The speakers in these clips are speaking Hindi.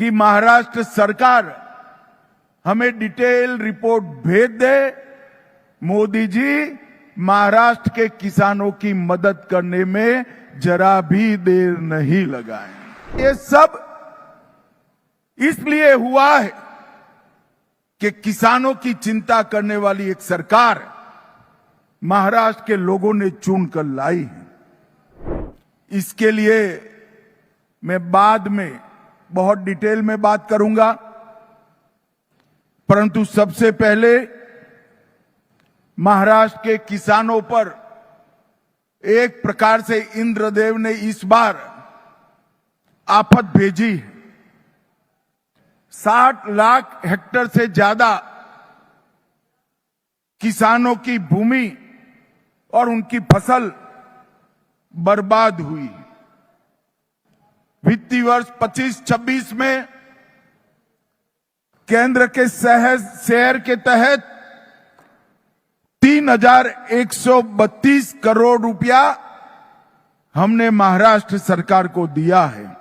कि महाराष्ट्र सरकार हमें डिटेल रिपोर्ट भेज दे। मोदी जी महाराष्ट्र के किसानों की मदद करने में जरा भी देर नहीं लगाएं। ये सब इसलिए हुआ है कि किसानों की चिंता करने वाली एक सरकार महाराष्ट्र के लोगों ने चुनकर लाई है। इसके लिए मैं बाद में बहुत डिटेल में बात करूंगा, परंतु सबसे पहले महाराष्ट्र के किसानों पर एक प्रकार से इंद्रदेव ने इस बार आफत भेजी है। 60 लाख हेक्टेयर से ज्यादा किसानों की भूमि और उनकी फसल बर्बाद हुई। वित्तीय वर्ष 25-26 में केंद्र के शहर के तहत 3,132 करोड़ रुपया हमने महाराष्ट्र सरकार को दिया है।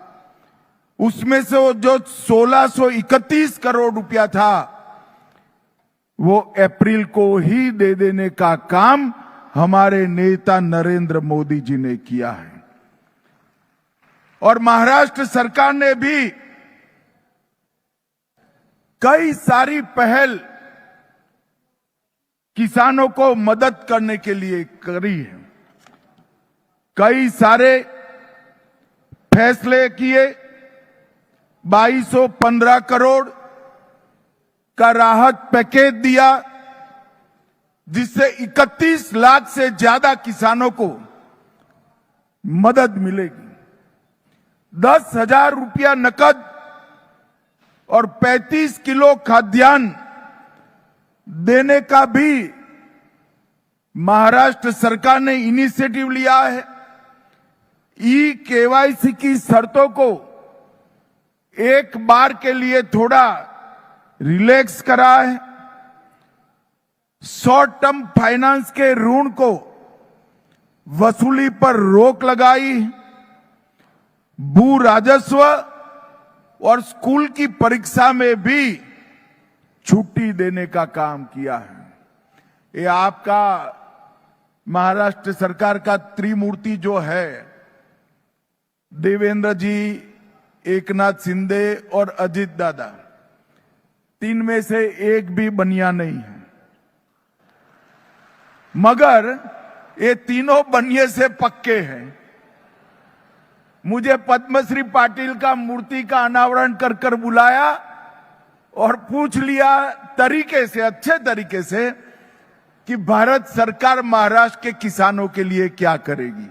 उसमें से वो जो 1,631 करोड़ रुपया था वो अप्रैल को ही दे देने का काम हमारे नेता नरेंद्र मोदी जी ने किया है। और महाराष्ट्र सरकार ने भी कई सारी पहल किसानों को मदद करने के लिए करी है। कई सारे फैसले किए। 2215 करोड़ का राहत पैकेज दिया, जिससे 31 लाख से ज्यादा किसानों को मदद मिलेगी। 10,000 रुपया नकद और 35 किलो खाद्यान्न देने का भी महाराष्ट्र सरकार ने इनिशिएटिव लिया है। केवाईसी की शर्तों को एक बार के लिए थोड़ा रिलैक्स करा है। शॉर्ट टर्म फाइनेंस के ऋण को वसूली पर रोक लगाई। भू राजस्व और स्कूल की परीक्षा में भी छुट्टी देने का काम किया है। ये आपका महाराष्ट्र सरकार का त्रिमूर्ति जो है, देवेंद्र जी, एकनाथ शिंदे और अजित दादा, 3 में से एक भी बनिया नहीं है, मगर ये तीनों बनिए से पक्के हैं। मुझे पद्मश्री पाटिल का मूर्ति का अनावरण कर बुलाया और पूछ लिया तरीके से, अच्छे तरीके से, कि भारत सरकार महाराष्ट्र के किसानों के लिए क्या करेगी।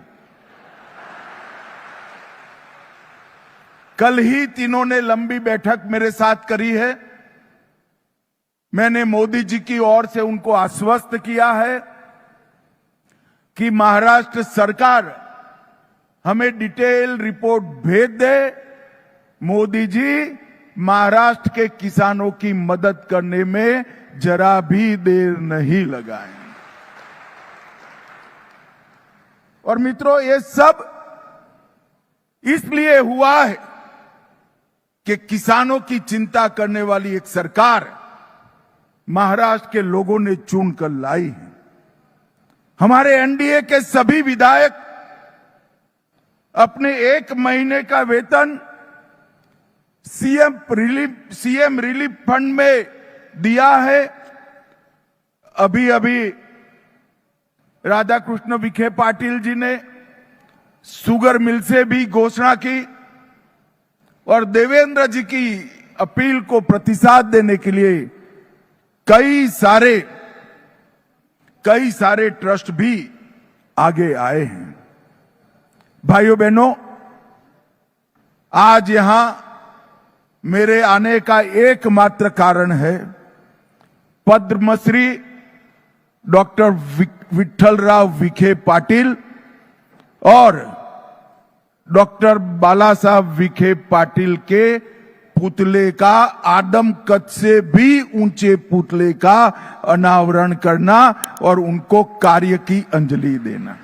कल ही तीनों ने लंबी बैठक मेरे साथ करी है। मैंने मोदी जी की ओर से उनको आश्वस्त किया है कि महाराष्ट्र सरकार हमें डिटेल रिपोर्ट भेज दे। मोदी जी महाराष्ट्र के किसानों की मदद करने में जरा भी देर नहीं लगाएं। और मित्रों, ये सब इसलिए हुआ है कि किसानों की चिंता करने वाली एक सरकार महाराष्ट्र के लोगों ने चुनकर लाई है। हमारे एनडीए के सभी विधायक अपने 1 महीने का वेतन सीएम रिलीफ फंड में दिया है। अभी राधाकृष्ण विखे पाटिल जी ने शुगर मिल से भी घोषणा की और देवेंद्र जी की अपील को प्रतिसाद देने के लिए कई सारे ट्रस्ट भी आगे आए हैं। भाइयों बहनों, आज यहां मेरे आने का एकमात्र कारण है पद्मश्री डॉक्टर विठ्ठलराव विखे पाटिल और डॉक्टर बाला साहब विखे पाटिल के पुतले का, आदमकद से भी ऊंचे पुतले का अनावरण करना और उनको कार्य की अंजलि देना।